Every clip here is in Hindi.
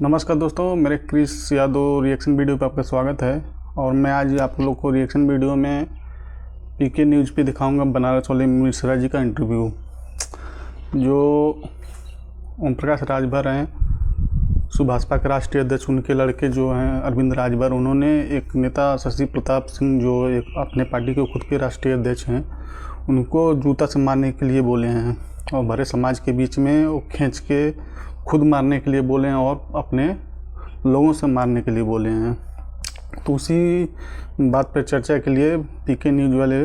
नमस्कार दोस्तों, मेरे क्रिस यादव रिएक्शन वीडियो पे आपका स्वागत है। और मैं आज आप लोग को रिएक्शन वीडियो में पीके न्यूज़ पे दिखाऊंगा बनारस वाले मिश्रा जी का इंटरव्यू। जो ओम प्रकाश राजभर हैं, सुभाषपा के राष्ट्रीय अध्यक्ष, उनके लड़के जो हैं अरविंद राजभर, उन्होंने एक नेता शशि प्रताप सिंह जो एक अपने पार्टी के खुद के राष्ट्रीय अध्यक्ष हैं, उनको जूता से मारने के लिए बोले हैं और भरे समाज के बीच में वो खींच के खुद मारने के लिए बोले हैं और अपने लोगों से मारने के लिए बोले हैं। तो उसी बात पर चर्चा के लिए पीके न्यूज़ वाले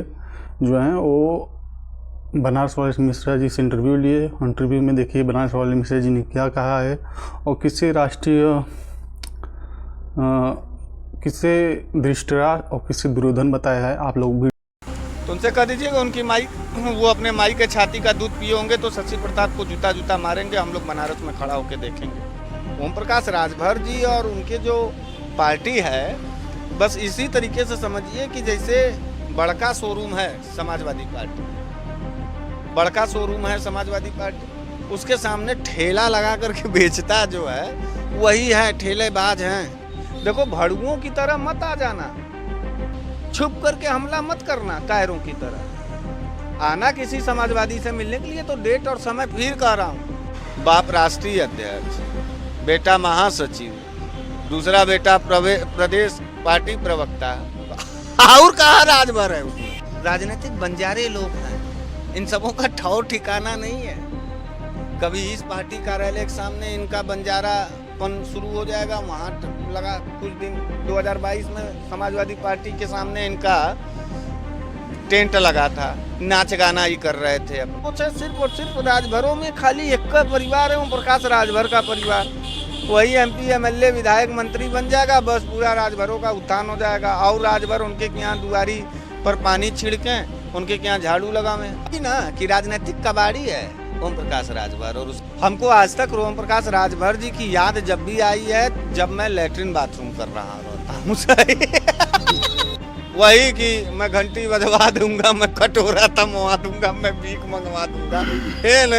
जो हैं वो बनारस वाले मिश्रा जी से इंटरव्यू लिए। इंटरव्यू में देखिए बनारस वाले मिश्रा जी ने क्या कहा है और किसे किसे धृतराष्ट्र और किसे दुर्योधन बताया है। आप लोग भी तो उनसे कह दीजिएगा उनकी माई, वो अपने माई के छाती का दूध पिए होंगे तो शशि प्रताप को जूता जूता मारेंगे। हम लोग बनारस में खड़ा होकर देखेंगे। ओम प्रकाश राजभर जी और उनके जो पार्टी है, बस इसी तरीके से समझिए कि जैसे बड़का शोरूम है समाजवादी पार्टी, बड़का शोरूम है समाजवादी पार्टी, उसके सामने ठेला लगा करके बेचता जो है वही है, ठेलेबाज हैं। देखो, भड़ुओं की तरह मत आ जाना, छुप करके हमला मत करना कायरों की तरह। आना किसी समाजवादी से मिलने के लिए तो डेट और समय फिर कह रहा हूँ। बाप राष्ट्रीय अध्यक्ष, बेटा महासचिव, दूसरा बेटा प्रदेश पार्टी प्रवक्ता, और कहा राजभर है उसमें। राजनीतिक बंजारे लोग हैं, इन सबों का ठौर ठिकाना नहीं है। कभी इस पार्टी कार्यालय के सामने इनका बंजारापन शुरू हो जाएगा, वहाँ लगा कुछ दिन 2022 में समाजवादी पार्टी के सामने इनका टेंट लगा था, नाच गाना ही कर रहे थे। कुछ सिर्फ और सिर्फ राजभरों में खाली एक का परिवार है, ओम प्रकाश राजभर का परिवार। वही एमपी एमएलए विधायक मंत्री बन जाएगा, बस पूरा राजभरों का उत्थान हो जाएगा। और राजभर उनके यहाँ दुआरी पर पानी छिड़कें, उनके यहाँ झाड़ू लगावें ना, कि राजनीतिक कबाड़ी है ओम प्रकाश राजभर। और हमको आज तक ओम प्रकाश राजभर जी की याद जब भी आई है, जब मैं लैट्रिन बाथरूम कर रहा होता हूँ वही कि मैं घंटी बजवा दूंगा, मैं कटोरा थमवा दूंगा, मैं भीख मंगवा दूंगा।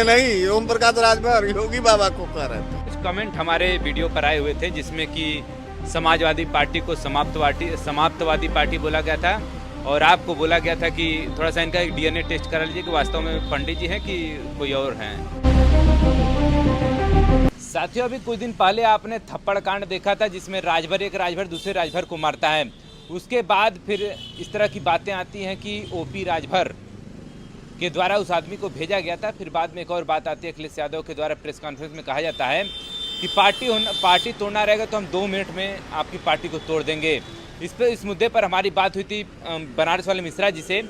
नहीं, ओम प्रकाश राजभर योगी बाबा को कर रहे थे। कुछ कमेंट हमारे वीडियो पर आए हुए थे जिसमें कि समाजवादी पार्टी को समाप्तवादी पार्टी बोला गया था और आपको बोला गया था कि थोड़ा सा इनका एक डीएनए टेस्ट करा लीजिए कि वास्तव में पंडित जी हैं कि कोई और हैं। साथियों, अभी कुछ दिन पहले आपने थप्पड़ कांड देखा था जिसमें एक राजभर दूसरे राजभर को मारता है। उसके बाद फिर इस तरह की बातें आती हैं कि ओपी राजभर के द्वारा उस आदमी को भेजा गया था। फिर बाद में एक और बात आती है, अखिलेश यादव के द्वारा प्रेस कॉन्फ्रेंस में कहा जाता है कि पार्टी तोड़ना रहेगा तो हम 2 मिनट में आपकी पार्टी को तोड़ देंगे। इस मुद्दे पर हमारी बात हुई थी बनारस वाले मिश्रा जी से,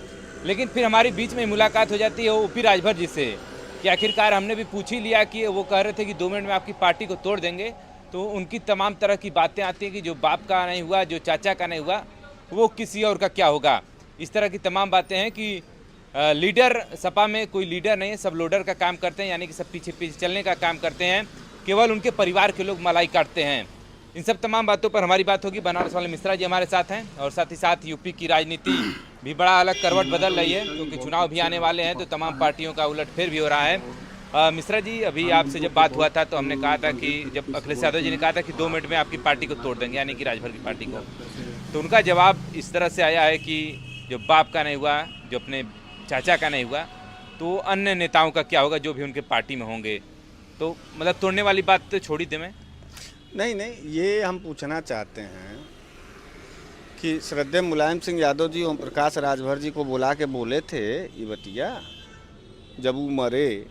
लेकिन फिर हमारी बीच में मुलाकात हो जाती है ओपी राजभर जी से कि आखिरकार हमने भी पूछ ही लिया कि वो कह रहे थे कि 2 मिनट में आपकी पार्टी को तोड़ देंगे। तो उनकी तमाम तरह की बातें आती हैं कि जो बाप का नहीं हुआ, जो चाचा का नहीं हुआ, वो किसी और का क्या होगा। इस तरह की तमाम बातें हैं कि लीडर सपा में कोई लीडर नहीं है, सब लोडर का काम करते हैं, यानी कि सब पीछे पीछे चलने का काम करते हैं, केवल उनके परिवार के लोग मलाई काटते हैं। इन सब तमाम बातों पर हमारी बात होगी। बनारस वाले मिश्रा जी हमारे साथ हैं और साथ ही साथ यूपी की राजनीति भी बड़ा अलग करवट बदल रही है क्योंकि चुनाव भी आने वाले हैं, तो तमाम पार्टियों का उलटफेर भी हो रहा है। मिश्रा जी, अभी आपसे जब बात हुआ था तो हमने कहा था कि जब अखिलेश यादव जी ने कहा था कि 2 मिनट में आपकी पार्टी को तोड़ देंगे, यानी कि राजभर की पार्टी को, तो उनका जवाब इस तरह से आया है कि जो बाप का नहीं हुआ, जो अपने चाचा का नहीं हुआ, तो अन्य नेताओं का क्या होगा जो भी उनके पार्टी में होंगे। तो मतलब तोड़ने वाली बात तो छोड़ ही दे। मैं नहीं, ये हम पूछना चाहते हैं कि श्रद्धेय मुलायम सिंह यादव जी ओम प्रकाश राजभर जी को बुला के बोले थे ये बतिया, जब वो मरे,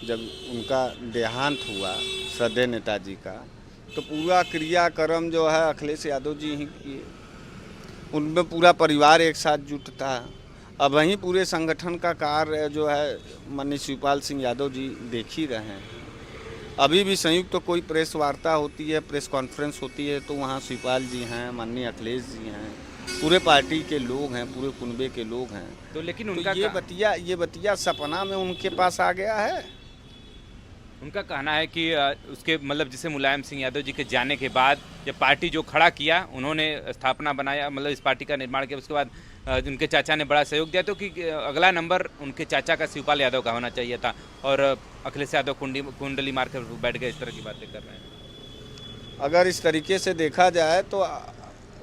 जब उनका देहांत हुआ श्रद्धेय नेताजी का, तो पूरा क्रियाक्रम जो है अखिलेश यादव जी ही किए, उनमें पूरा परिवार एक साथ जुटता। अब वहीं पूरे संगठन का कार्य जो है माननीय शिवपाल सिंह यादव जी देख ही रहे हैं। अभी भी संयुक्त तो कोई प्रेस वार्ता होती है, प्रेस कॉन्फ्रेंस होती है, तो वहाँ शिवपाल जी हैं, माननीय अखिलेश जी हैं, पूरे पार्टी के लोग हैं, पूरे कुनबे के लोग हैं। तो लेकिन उनका तो ये बतिया सपना में उनके पास आ गया है। उनका कहना है कि उसके मतलब जैसे मुलायम सिंह यादव जी के जाने के बाद जब पार्टी जो खड़ा किया, उन्होंने स्थापना बनाया, मतलब इस पार्टी का निर्माण किया, उसके बाद उनके चाचा ने बड़ा सहयोग दिया, तो कि अगला नंबर उनके चाचा का शिवपाल यादव का होना चाहिए था और अखिलेश यादव कुंडली मार कर बैठ गए। इस तरह की बातें कर रहे हैं। अगर इस तरीके से देखा जाए तो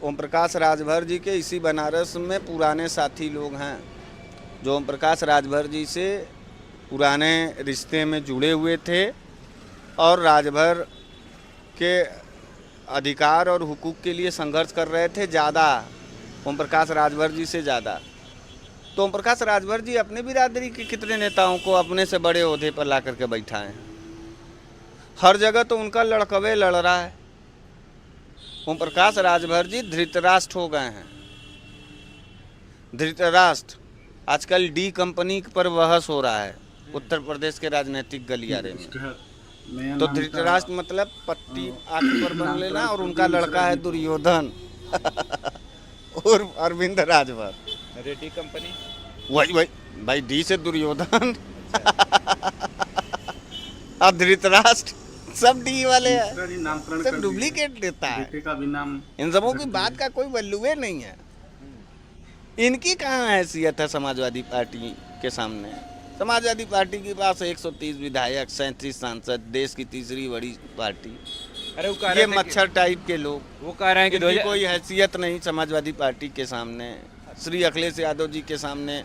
ओम प्रकाश राजभर जी के इसी बनारस में पुराने साथी लोग हैं जो ओम प्रकाश राजभर जी से पुराने रिश्ते में जुड़े हुए थे और राजभर के अधिकार और हुकूक के लिए संघर्ष कर रहे थे ज़्यादा, ओम प्रकाश राजभर जी से ज़्यादा। तो ओम प्रकाश राजभर जी अपने बिरादरी के कितने नेताओं को अपने से बड़े ओहदे पर ला करके बैठा है। हर जगह तो उनका लड़कवे लड़ रहा है। ओम प्रकाश राजभर जी धृतराष्ट्र हो गए हैं। धृतराष्ट्र आजकल डी कंपनी पर बहस हो रहा है उत्तर प्रदेश के राजनीतिक गलियारे में। तो धृतराष्ट्र मतलब पट्टी आंख पर बन लेना, और उनका लड़का है दुर्योधन और अरविंद राजभर। रेड्डी कंपनी वही भाई, डी से दुर्योधन और धृतराष्ट्र सब डी वाले हैं, सब डुप्लीकेट देता है। इन सबों की बात का कोई वैल्यूए नहीं है। इनकी कहाँ हैसियत है समाजवादी पार्टी के सामने। समाजवादी पार्टी के पास 130 विधायक, 37 सांसद, देश की तीसरी बड़ी पार्टी। अरे वो ये मच्छर टाइप के लोग, वो कह रहे हैं कि इनकी कोई हैसियत नहीं समाजवादी पार्टी के सामने। श्री अखिलेश यादव जी के सामने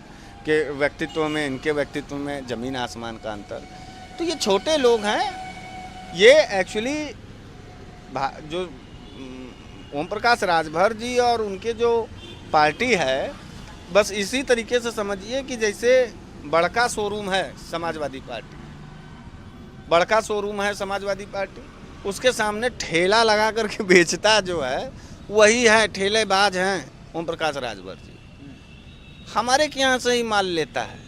के व्यक्तित्व में, इनके व्यक्तित्व में जमीन आसमान का अंतर। तो ये छोटे लोग हैं। ये एक्चुअली जो ओम प्रकाश राजभर जी और उनके जो पार्टी है, बस इसी तरीके से समझिए कि जैसे बड़का शोरूम है समाजवादी पार्टी, बड़का शोरूम है समाजवादी पार्टी, उसके सामने ठेला लगा करके बेचता जो है वही है, ठेलेबाज हैं ओम प्रकाश राजभर जी। हमारे के यहाँ से ही माल लेता है,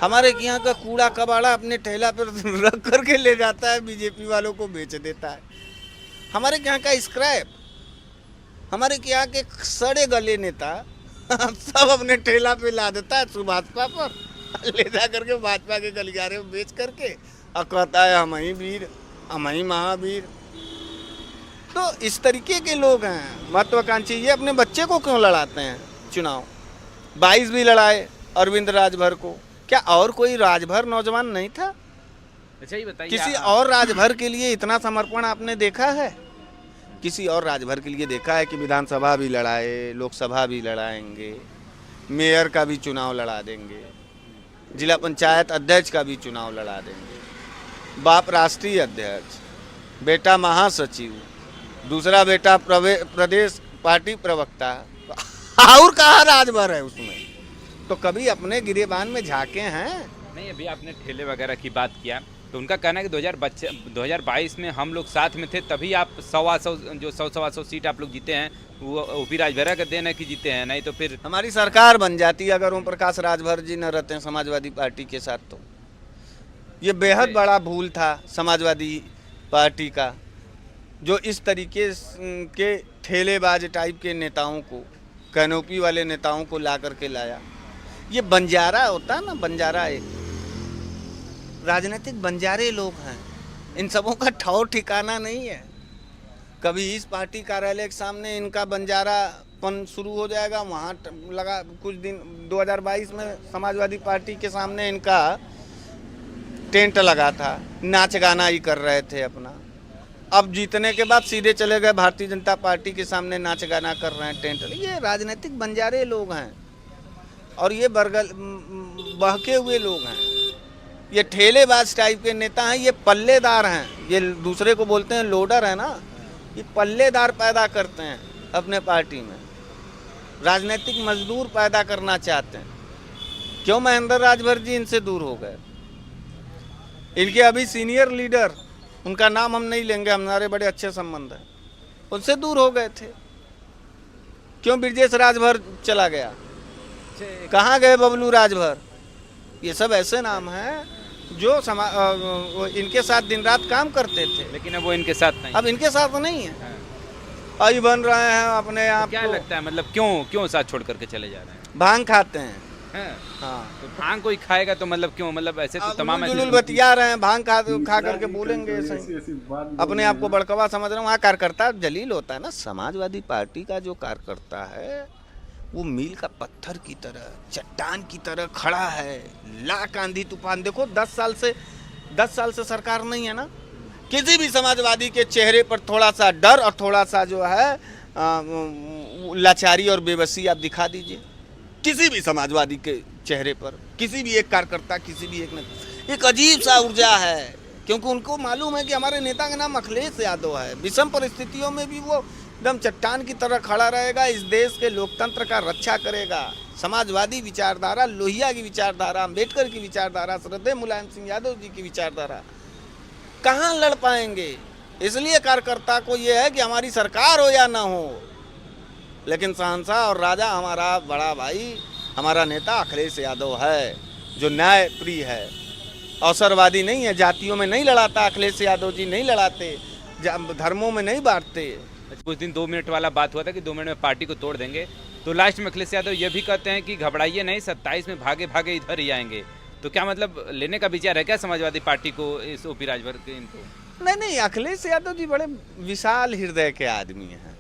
हमारे के यहाँ का कूड़ा कबाड़ा अपने ठेला पर रख करके ले जाता है, बीजेपी वालों को बेच देता है। हमारे के यहाँ का स्क्रैप, हमारे के यहाँ के सड़े गले नेता सब अपने ठेला पे ला देता है सुभाषपा पर, ले जा करके भाजपा के गलियारे में बेच करके और कहता है हम ही वीर, हम ही महावीर। तो इस तरीके के लोग हैं महत्वाकांक्षी। ये अपने बच्चे को क्यों लड़ाते हैं चुनाव? 22 भी लड़ाए अरविंद राजभर को, क्या और कोई राजभर नौजवान नहीं था? अच्छा ये बताइए, किसी और राजभर के लिए इतना समर्पण आपने देखा है? किसी और राजभर के लिए देखा है कि विधानसभा भी लड़ाए, लोकसभा भी लड़ाएंगे, मेयर का भी चुनाव लड़ा देंगे, जिला पंचायत अध्यक्ष का भी चुनाव लड़ा देंगे, बाप राष्ट्रीय अध्यक्ष, बेटा महासचिव, दूसरा बेटा प्रदेश पार्टी प्रवक्ता, और कहाँ राजभर है उसमें? तो कभी अपने गिरेबान में झांके हैं? नहीं, अभी आपने ठेले वगैरह की बात किया तो उनका कहना है कि 2022 में हम लोग साथ में थे, तभी आप 100-125 सीट आप लोग जीते हैं। वो ओपी राजभर का देन है कि जीते हैं, नहीं तो फिर हमारी सरकार बन जाती अगर ओम प्रकाश राजभर जी न रहते हैं समाजवादी पार्टी के साथ। तो ये बेहद बड़ा भूल था समाजवादी पार्टी का, जो इस तरीके के ठेलेबाज टाइप के नेताओं को, कैनोपी वाले नेताओं को ला करके लाया। ये बंजारा होता है ना, बंजारा एक राजनीतिक बंजारे लोग हैं। इन सबों का ठौर ठिकाना नहीं है। कभी इस पार्टी कार्यालय के सामने इनका बंजारापन शुरू हो जाएगा, वहाँ लगा कुछ दिन 2022 में समाजवादी पार्टी के सामने इनका टेंट लगा था, नाच गाना ही कर रहे थे अपना। अब जीतने के बाद सीधे चले गए भारतीय जनता पार्टी के सामने नाच गाना कर रहे हैं, टेंट। ये राजनीतिक बंजारे लोग हैं और ये बहके हुए लोग हैं। ये ठेलेबाज टाइप के नेता हैं, ये पल्लेदार हैं। ये दूसरे को बोलते हैं लोडर है ना, ये पल्लेदार पैदा करते हैं अपने पार्टी में, राजनीतिक मजदूर पैदा करना चाहते हैं। क्यों महेंद्र राजभर जी इनसे दूर हो गए? इनके अभी सीनियर लीडर, उनका नाम हम नहीं लेंगे, हमारे बड़े अच्छे संबंध हैं, उनसे दूर हो गए थे। क्यों ब्रजेश राजभर चला गया? कहाँ गए बबलू राजभर? ये सब ऐसे नाम हैं जो इनके साथ दिन रात काम करते थे, लेकिन अब वो इनके साथ नहीं, अब इनके साथ नहीं है। आई बन रहे हैं अपने आप। क्या लगता है, मतलब क्यों साथ छोड़ करके चले जा रहे हैं? भांग खाते हैं। हाँ, तो भांग कोई खाएगा तो मतलब क्यों? मतलब ऐसे तो तमाम जुलूल बतिया रहे हैं, भांग खा करके बोलेंगे ऐसे, अपने आप को बड़कवा समझ रहे हैं। वहाँ कार्यकर्ता जलील होता है ना। समाजवादी पार्टी का जो कार्यकर्ता है वो मील का पत्थर की तरह, चट्टान की तरह खड़ा है। लाख आंधी तूफान, देखो 10 साल से सरकार नहीं है ना, किसी भी समाजवादी के चेहरे पर थोड़ा सा डर और थोड़ा सा जो है लाचारी और बेबसी आप दिखा दीजिए, किसी भी समाजवादी के चेहरे पर, किसी भी एक कार्यकर्ता, किसी भी एक अजीब सा ऊर्जा है, क्योंकि उनको मालूम है कि हमारे नेता का नाम अखिलेश यादव है। विषम परिस्थितियों में भी वो एकदम चट्टान की तरह खड़ा रहेगा, इस देश के लोकतंत्र का रक्षा करेगा। समाजवादी विचारधारा, लोहिया की विचारधारा, अम्बेडकर की विचारधारा, श्रद्धेय मुलायम सिंह यादव जी की विचारधारा कहाँ लड़ पाएंगे। इसलिए कार्यकर्ता को ये है कि हमारी सरकार हो या ना हो, लेकिन शहंशाह और राजा हमारा बड़ा भाई, हमारा नेता अखिलेश यादव है, जो न्याय प्रिय है, अवसरवादी नहीं है, जातियों में नहीं लड़ाता। अखिलेश यादव जी नहीं लड़ाते, धर्मों में नहीं बांटते। कुछ दिन 2 मिनट वाला बात हुआ था कि 2 मिनट में पार्टी को तोड़ देंगे, तो लास्ट में अखिलेश यादव ये भी कहते हैं कि घबराइए नहीं, 27 में भागे भागे इधर ही आएंगे। तो क्या मतलब लेने का विचार है क्या समाजवादी पार्टी को, इस ओपी राजभर के इनको? नहीं, अखिलेश यादव जी बड़े विशाल हृदय के आदमी हैं।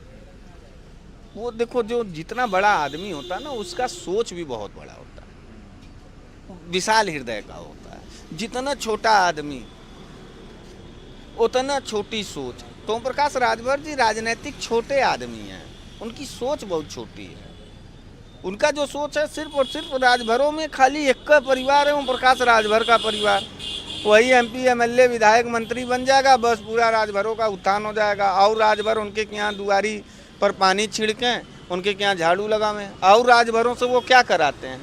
वो देखो, जो जितना बड़ा आदमी होता है ना, उसका सोच भी बहुत बड़ा होता है, विशाल हृदय का होता है। जितना छोटा आदमी उतना छोटी सोच। तो ओम प्रकाश राजभर जी राजनीतिक छोटे आदमी हैं, उनकी सोच बहुत छोटी है। उनका जो सोच है सिर्फ और सिर्फ राजभरों में खाली एक का परिवार है, ओम प्रकाश राजभर का परिवार। वही एमपी, एमएलए, विधायक, मंत्री बन जाएगा, बस पूरा राजभरों का उत्थान हो जाएगा। और राजभर उनके यहाँ दुआरी पर पानी छिड़कें, उनके यहाँ झाड़ू लगावें, और राजभरों से वो क्या कराते हैं?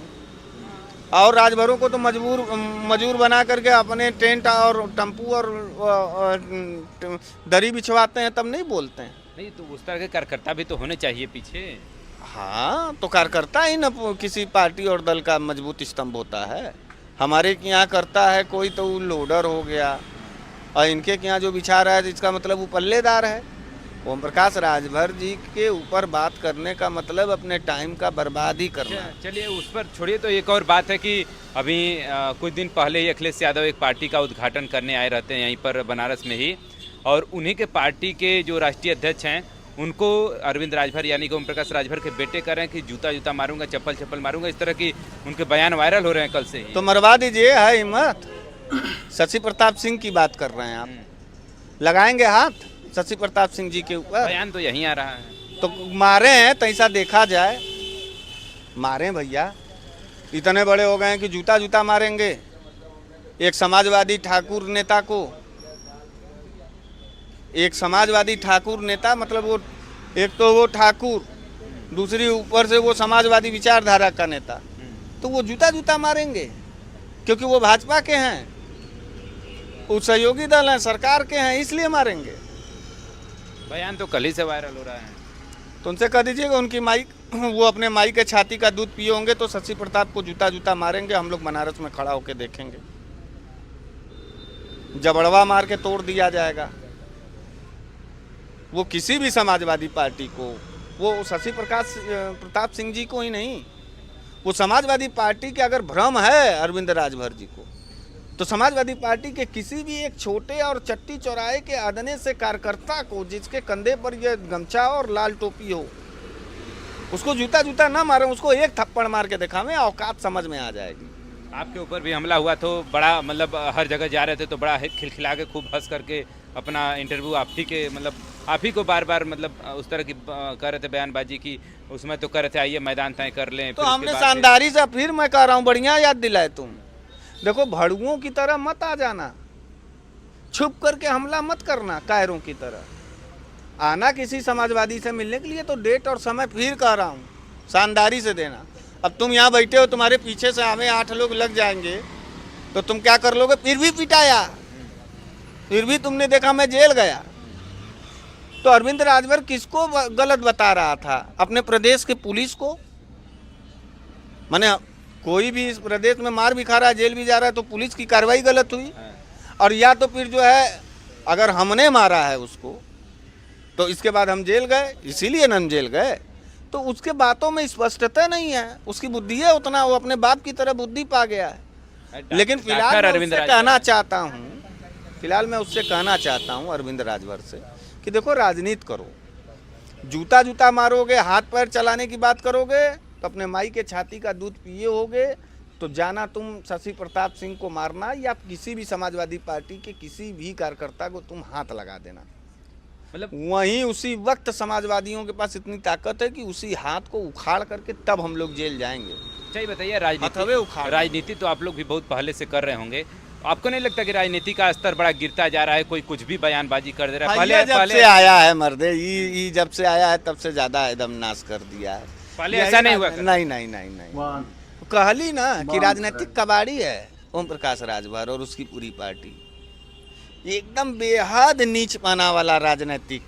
और राजभरों को तो मजूर बना करके अपने टेंट और टम्पू और दरी बिछवाते हैं, तब नहीं बोलते हैं। नहीं तो उस तरह के कार्यकर्ता भी तो होने चाहिए पीछे। हाँ, तो कार्यकर्ता ही न किसी पार्टी और दल का मजबूत स्तंभ होता है। हमारे के यहाँ करता है कोई तो वो लोडर हो गया, और इनके यहाँ जो बिछा रहा है इसका मतलब वो पल्लेदार है। ओम प्रकाश राजभर जी के ऊपर बात करने का मतलब अपने टाइम का बर्बाद ही करना। चलिए उस पर छोड़िए। तो एक और बात है कि अभी कुछ दिन पहले ही अखिलेश यादव एक पार्टी का उद्घाटन करने आए रहते हैं यहीं पर बनारस में ही, और उन्हीं के पार्टी के जो राष्ट्रीय अध्यक्ष हैं उनको अरविंद राजभर यानी कि ओम प्रकाश राजभर के बेटे कह रहे हैं कि जूता जूता मारूंगा, चप्पल चप्पल मारूंगा, इस तरह की उनके बयान वायरल हो रहे हैं कल से ही। तो मरवा दीजिए, है हिम्मत। शशि प्रताप सिंह की बात कर रहे हैं आप, लगाएंगे हाथ शशि प्रताप सिंह जी के ऊपर? बयान तो यहीं आ रहा है। तो मारे हैं तो ऐसा देखा जाए, मारे भैया, इतने बड़े हो गए हैं कि जूता जूता मारेंगे एक समाजवादी ठाकुर नेता को। एक समाजवादी ठाकुर नेता मतलब वो एक तो वो ठाकुर, दूसरी ऊपर से वो समाजवादी विचारधारा का नेता, तो वो जूता जूता मारेंगे क्योंकि वो भाजपा के हैं, वो सहयोगी दल हैं, सरकार के हैं, इसलिए मारेंगे। बयान तो कल ही से वायरल हो रहा है। तो उनसे कह दीजिएगा उनकी माई, वो अपने माई के छाती का दूध पिए होंगे तो शशि प्रताप को जूता जूता मारेंगे। हम लोग बनारस में खड़ा होकर देखेंगे, जबड़वा मार के तोड़ दिया जाएगा। वो किसी भी समाजवादी पार्टी को, वो शशि प्रताप सिंह जी को ही नहीं, वो समाजवादी पार्टी के अगर भ्रम है अरविंद राजभर जी को, तो समाजवादी पार्टी के किसी भी एक छोटे और चट्टी चौराहे के आदने से कार्यकर्ता को, जिसके कंधे पर ये गमछा और लाल टोपी हो, उसको जूता जूता ना मारे, उसको एक थप्पड़ मार के दिखावें, औकात समझ में आ जाएगी। आपके ऊपर भी हमला हुआ तो बड़ा मतलब हर जगह जा रहे थे तो बड़ा खिलखिला के खूब हंस करके अपना इंटरव्यू आप ही के मतलब आप ही को बार बार मतलब उस तरह की कर रहे थे बयानबाजी की, उसमें तो कर रहे थे आइए मैदान तय कर लें। तो हमने शानदारी से, फिर मैं कह रहा हूँ, बढ़िया याद दिलाए तुम। देखो, भड़ुओं की तरह मत आ जाना, छुप करके हमला मत करना, कायरों की तरह आना किसी समाजवादी से मिलने के लिए, तो डेट और समय फिर कह रहा हूँ शानदारी से देना। अब तुम यहाँ बैठे हो, तुम्हारे पीछे से हमें 8 लोग लग जाएंगे तो तुम क्या कर लोगे? फिर भी पिटाया, फिर भी तुमने देखा मैं जेल गया। तो अरविंद राजभर किसको गलत बता रहा था? अपने प्रदेश के पुलिस को। माने कोई भी इस प्रदेश में मार भी खा रहा है, जेल भी जा रहा है, तो पुलिस की कार्रवाई गलत हुई। और या तो फिर जो है, अगर हमने मारा है उसको तो इसके बाद हम जेल गए, इसीलिए हम जेल गए, तो उसके बातों में स्पष्टता नहीं है। उसकी बुद्धि है उतना, वो अपने बाप की तरह बुद्धि पा गया है। लेकिन फिलहाल मैं उससे कहना चाहता हूँ, अरविंद राजभर से कि देखो, राजनीति करो, जूता जूता मारोगे, हाथ पैर चलाने की बात करोगे तो अपने माई के छाती का दूध पिए होगे, तो जाना तुम शशि प्रताप सिंह को मारना या किसी भी समाजवादी पार्टी के किसी भी कार्यकर्ता को तुम हाथ लगा देना। मतलब वहीं उसी वक्त समाजवादियों के पास इतनी ताकत है कि उसी हाथ को उखाड़ करके तब हम लोग जेल जाएंगे। अच्छा, ये बताइए हथवे उखाड़। राजनीति तो आप लोग भी बहुत पहले से कर रहे होंगे, आपको नहीं लगता कि राजनीति का स्तर बड़ा गिरता जा रहा है, कोई कुछ भी बयानबाजी कर दे रहा है? पहले जब से आया है मर्दे, ये जब से आया है तब से ज्यादा एकदम नाश कर दिया है। पहले ऐसा नहीं हुआ करता। नहीं नहीं नहीं नहीं, कहली ना कि राजनीतिक कबाड़ी है ओम प्रकाश राजभर और उसकी पूरी पार्टी। एकदम बेहद नीच पाना वाला राजनीतिक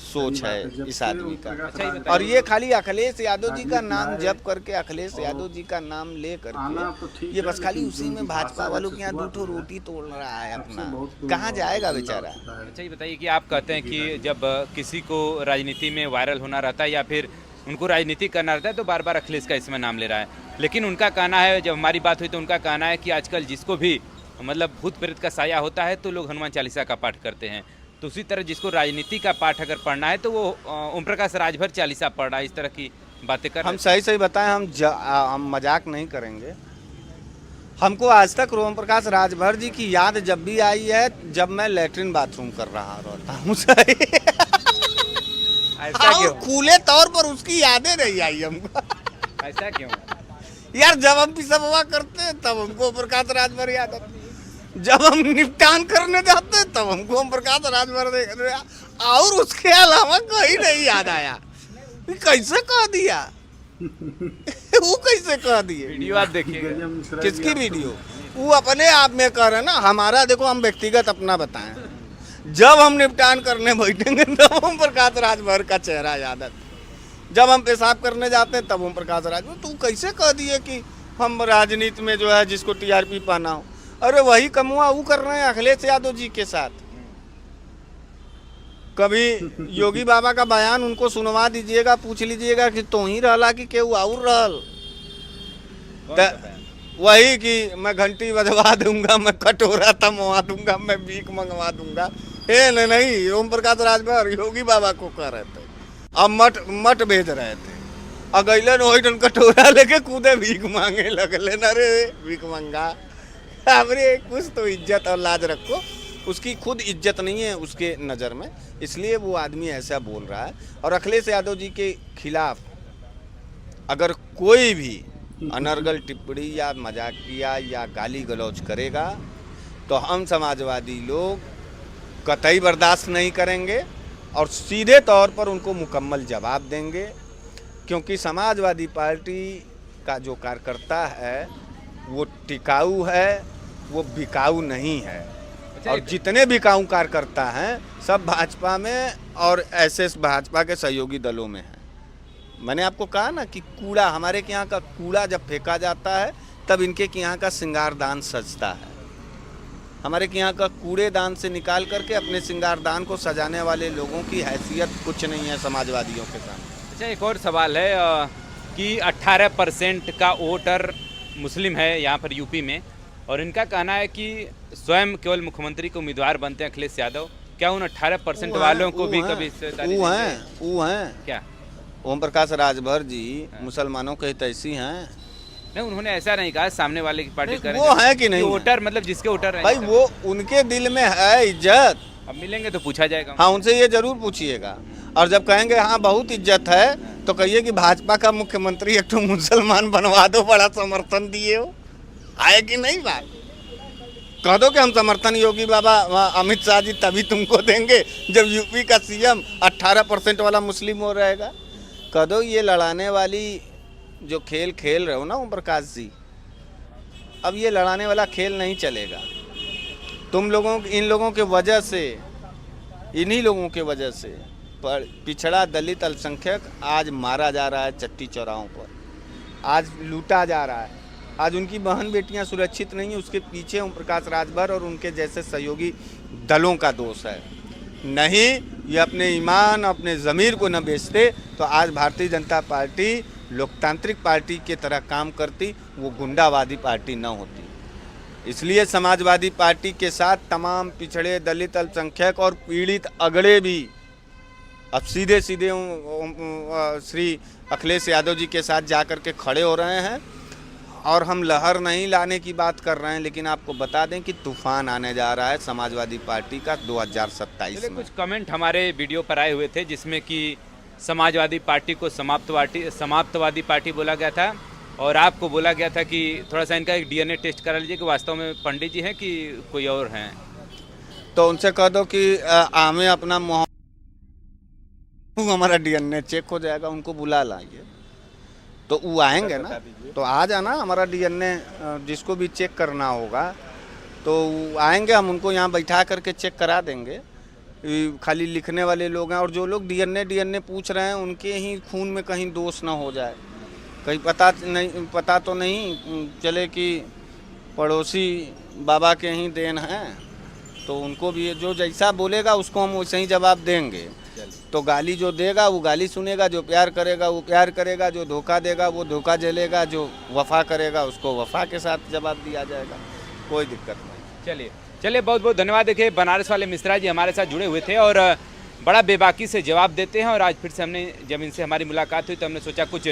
सोच है इस आदमी का। और ये खाली अखिलेश यादव जी का नाम जप करके, अखिलेश यादव जी का नाम ले करके ये बस खाली उसी में भाजपा वालों के यहाँ दूठो रोटी तोड़ रहा है अपना। कहाँ जाएगा बेचारा? अच्छा, ये बताइए कि आप कहते हैं कि जब किसी को राजनीति में वायरल होना रहता है या फिर उनको राजनीति करना रहता है तो बार बार अखिलेश का इसमें नाम ले रहा है, लेकिन उनका कहना है, जब हमारी बात हुई तो उनका कहना है कि आजकल जिसको भी मतलब भूत प्रेत का साया होता है तो लोग हनुमान चालीसा का पाठ करते हैं, तो उसी तरह जिसको राजनीति का पाठ अगर पढ़ना है तो वो ओम प्रकाश राजभर चालीसा पढ़ रहा है। इस तरह की बातें कर हम सही सही बताएं, हम मजाक नहीं करेंगे। हमको आज तक ओम प्रकाश राजभर जी की याद जब भी आई है जब मैं लैट्रिन बाथरूम कर रहा रहता हूँ। सही ऐसा क्यों? खुले तौर पर उसकी यादें नहीं आई हमको। ऐसा क्यों? यार जब हम पिसवा करते हैं तब हमको ओम प्रकाश राजभर याद आती है, जब हम निपटान करने जाते हैं तब हमको ओम प्रकाश राजभर और उसके अलावा कहीं नहीं याद आया। कैसे कह दिया? वो कैसे कह दिए? वीडियो आप देखिए। किसकी वीडियो? वो अपने आप में कह रहे ना। हमारा देखो, हम व्यक्तिगत अपना बताएं, जब हम निपटान करने बैठेंगे तब ओम प्रकाश राजभर का चेहरा याद आता। जब हम पेशाब करने जाते हैं तब ओम प्रकाश राजभर। तू कैसे कह दिए कि हम राजनीति में जो है जिसको टीआरपी पाना हो? अरे वही कमुआ वो कर रहे हैं अखिलेश यादव जी के साथ। कभी योगी बाबा का बयान उनको सुनवा दीजिएगा, पूछ लीजिएगा कि तो ही रहला कि केहू और रहल। वही कि मैं घंटी बजवा दूंगा, मैं कटोरा थमवा दूंगा, मैं भीख मंगवा दूंगा। नहीं, ओम प्रकाश राजभर योगी बाबा को कह रहे थे, अब मठ भेज रहे थे। अगैलन वही कटोरा लेके कूदे भीख मांगे लगले। अरे भीख मंगा, अरे कुछ तो इज्जत और लाज रखो। उसकी खुद इज्जत नहीं है उसके नज़र में, इसलिए वो आदमी ऐसा बोल रहा है। और अखिलेश यादव जी के खिलाफ अगर कोई भी अनर्गल टिप्पणी या मजाकिया या गाली गलौज करेगा तो हम समाजवादी लोग कतई बर्दाश्त नहीं करेंगे और सीधे तौर पर उनको मुकम्मल जवाब देंगे। क्योंकि समाजवादी पार्टी का जो कार्यकर्ता है वो टिकाऊ है, वो बिकाऊ नहीं है। और जितने बिकाऊ कार्यकर्ता हैं सब भाजपा में और ऐसे भाजपा के सहयोगी दलों में हैं। मैंने आपको कहा ना कि कूड़ा, हमारे के यहाँ का कूड़ा जब फेंका जाता है तब इनके के यहाँ का श्रृंगारदान सजता है। हमारे के यहाँ का कूड़ेदान से निकाल करके अपने श्रृंगारदान को सजाने वाले लोगों की हैसियत कुछ नहीं है समाजवादियों के सामने। अच्छा, एक और सवाल है कि 18% का वोटर मुस्लिम है यहाँ पर यूपी में, और इनका कहना है कि स्वयं केवल मुख्यमंत्री के उम्मीदवार बनते हैं अखिलेश यादव। क्या उन 18% वालों को भी कभी वो हैं क्या? ओम प्रकाश राजभर जी मुसलमानों के हितैषी हैं। नहीं, उन्होंने ऐसा नहीं कहा, सामने वाले की पार्टी करें। वो है कि नहीं वोटर, मतलब जिसके वोटर है भाई, वो उनके दिल में है इज्जत। अब मिलेंगे तो पूछा जाएगा। हाँ, उनसे ये जरूर पूछिएगा। और जब कहेंगे हाँ बहुत इज्जत है तो कहिए कि भाजपा का मुख्यमंत्री एक तो मुसलमान बनवा दो, बड़ा समर्थन दिए हो। आए कि नहीं बात? कह दो कि हम समर्थन योगी बाबा अमित शाह जी तभी तुमको देंगे जब यूपी का सीएम 18% वाला मुस्लिम हो रहेगा। कह दो ये लड़ाने वाली जो खेल खेल रहे हो ना ओम प्रकाश जी, अब ये लड़ाने वाला खेल नहीं चलेगा। तुम लोगों, इन लोगों के वजह से, इन्हीं लोगों के वजह से पिछड़ा दलित अल्पसंख्यक आज मारा जा रहा है चट्टी चौराहों पर, आज लूटा जा रहा है, आज उनकी बहन बेटियां सुरक्षित नहीं है। उसके पीछे ओम प्रकाश राजभर और उनके जैसे सहयोगी दलों का दोष है। नहीं, ये अपने ईमान, अपने ज़मीर को न बेचते तो आज भारतीय जनता पार्टी लोकतांत्रिक पार्टी की तरह काम करती, वो गुंडावादी पार्टी न होती। इसलिए समाजवादी पार्टी के साथ तमाम पिछड़े, दलित, अल्पसंख्यक और पीड़ित अगड़े भी अब सीधे श्री अखिलेश यादव जी के साथ जाकर के खड़े हो रहे हैं। और हम लहर नहीं लाने की बात कर रहे हैं, लेकिन आपको बता दें कि तूफान आने जा रहा है समाजवादी पार्टी का 2027 में। कुछ कमेंट हमारे वीडियो पर आए हुए थे जिसमें कि समाजवादी पार्टी को समाप्तवादी पार्टी बोला गया था, और आपको बोला गया था कि थोड़ा सा इनका एक डीएनए टेस्ट करा लीजिए कि वास्तव में पंडित जी हैं कि कोई और हैं। तो उनसे कह दो कि हमें अपना हमारा डीएनए चेक हो जाएगा, उनको बुला लाइए। तो वो आएंगे ना, तो आ जाना, हमारा डीएनए जिसको भी चेक करना होगा तो वो आएंगे, हम उनको यहाँ बैठा करके चेक करा देंगे। खाली लिखने वाले लोग हैं, और जो लोग डीएनए पूछ रहे हैं उनके ही खून में कहीं दोष ना हो जाए, कहीं पता तो नहीं चले कि पड़ोसी बाबा के ही देन हैं। तो उनको भी जो जैसा बोलेगा उसको हम वैसे ही जवाब देंगे। तो गाली जो देगा वो गाली सुनेगा, जो प्यार करेगा वो प्यार करेगा, जो धोखा देगा वो धोखा झेलेगा, जो वफा करेगा उसको वफा के साथ जवाब दिया जाएगा, कोई दिक्कत नहीं। चलिए बहुत बहुत धन्यवाद। देखिए बनारस वाले मिश्रा जी हमारे साथ जुड़े हुए थे और बड़ा बेबाकी से जवाब देते हैं, और आज फिर से हमने जब इनसे हमारी मुलाकात हुई तो हमने सोचा कुछ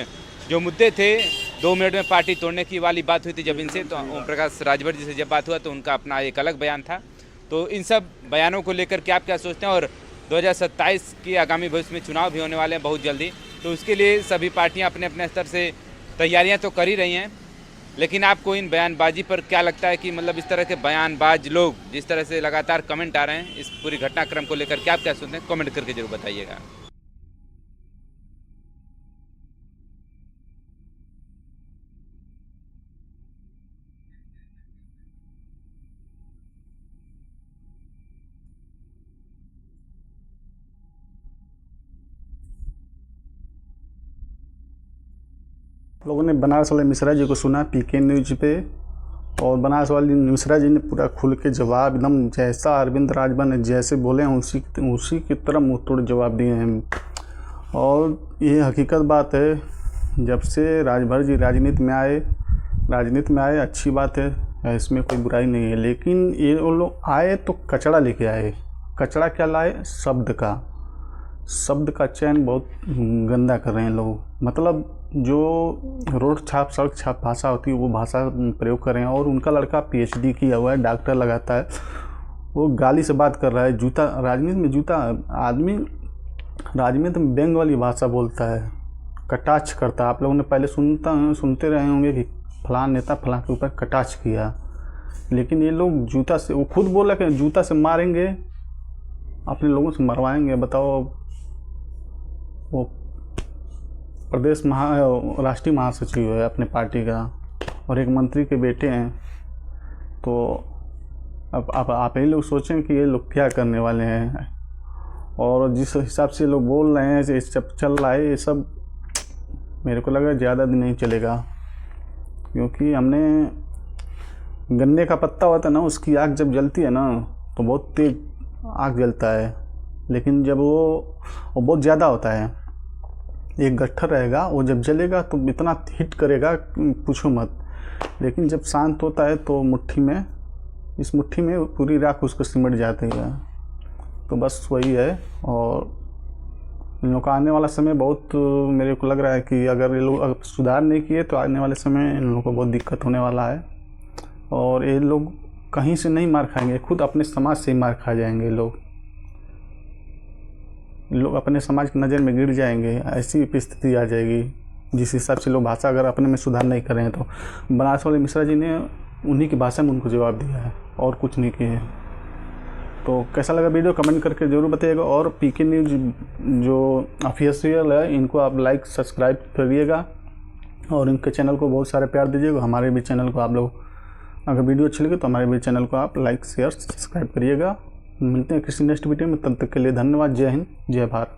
जो मुद्दे थे 2 मिनट में पार्टी तोड़ने की वाली बात हुई थी जब इनसे, तो ओम प्रकाश राजभर जी से जब बात हुआ तो उनका अपना एक अलग बयान था। तो इन सब बयानों को लेकर के आप क्या सोचते हैं, और 2027 की आगामी भविष्य में चुनाव भी होने वाले हैं बहुत जल्दी, तो उसके लिए सभी पार्टियां अपने अपने स्तर से तैयारियां तो कर ही रही हैं, लेकिन आपको इन बयानबाजी पर क्या लगता है कि मतलब इस तरह के बयानबाज लोग जिस तरह से लगातार कमेंट आ रहे हैं इस पूरी घटनाक्रम को लेकर के आप क्या सोचते हैं, कमेंट करके जरूर बताइएगा। लोगों ने बनारस वाले मिश्रा जी को सुना पीके न्यूज पे, और बनारस वाले मिश्रा जी ने पूरा खुल के जवाब एकदम जैसा अरविंद राजभर ने जैसे बोले हैं उसी की तरह मुँह तोड़ जवाब दिए हैं। और ये हकीकत बात है, जब से राजभर जी राजनीति में आए अच्छी बात है, इसमें कोई बुराई नहीं है, लेकिन ये लोग आए तो कचड़ा लेके आए। कचड़ा क्या लाए? शब्द का चयन बहुत गंदा कर रहे हैं लोग। मतलब जो रोड छाप सड़क छाप भाषा होती है वो भाषा प्रयोग कर रहे हैं, और उनका लड़का पीएचडी किया हुआ है, डॉक्टर लगाता है, वो गाली से बात कर रहा है। जूता राजनीति में जूता आदमी राजनीति में व्यंग वाली भाषा बोलता है, कटाक्ष करता है। आप लोगों ने पहले सुनते रहे होंगे कि फलां नेता फलां के ऊपर कटाक्ष किया, लेकिन ये लोग जूता से, वो खुद बोला कि जूता से मारेंगे, अपने लोगों से मरवाएंगे। बताओ, वो प्रदेश राष्ट्रीय महासचिव है अपने पार्टी का और एक मंत्री के बेटे हैं, तो अब आप ही लोग सोचें कि ये लोग क्या करने वाले हैं। और जिस हिसाब से लोग बोल रहे हैं, ये सब चल रहा है, ये सब मेरे को लग रहा है ज़्यादा दिन नहीं चलेगा, क्योंकि हमने गन्ने का पत्ता होता है ना, उसकी आग जब जलती है ना तो बहुत तेज आग जलता है, लेकिन जब वो बहुत ज़्यादा होता है, एक गट्ठर रहेगा, वो जब जलेगा तो इतना हिट करेगा पूछो मत, लेकिन जब शांत होता है तो इस मुट्ठी में पूरी राख उसको सिमट जाती है। तो बस वही है। और इन लोगों का आने वाला समय बहुत, मेरे को लग रहा है कि अगर ये लोग सुधार नहीं किए तो आने वाले समय इन लोगों को बहुत दिक्कत होने वाला है, और ये लोग कहीं से नहीं मार खाएंगे, खुद अपने समाज से ही मार खा जाएंगे। लोग अपने समाज की नज़र में गिर जाएंगे, ऐसी परिस्थिति आ जाएगी जिस हिसाब से लोग भाषा अगर अपने में सुधार नहीं करें तो। बनारस वाले मिश्रा जी ने उन्हीं की भाषा में उनको जवाब दिया है और कुछ नहीं किए। तो कैसा लगा वीडियो कमेंट करके ज़रूर बताइएगा, और पीके न्यूज़ जो ऑफिशियल है इनको आप लाइक सब्सक्राइब करिएगा, और इनके चैनल को बहुत सारे प्यार दीजिएगा। हमारे भी चैनल को आप लोग, अगर वीडियो अच्छी लगे तो हमारे भी चैनल को आप लाइक शेयर सब्सक्राइब करिएगा। मिलते हैं किसी नेक्स्ट वीडियो में, तब तक के लिए धन्यवाद। जय हिंद, जय भारत।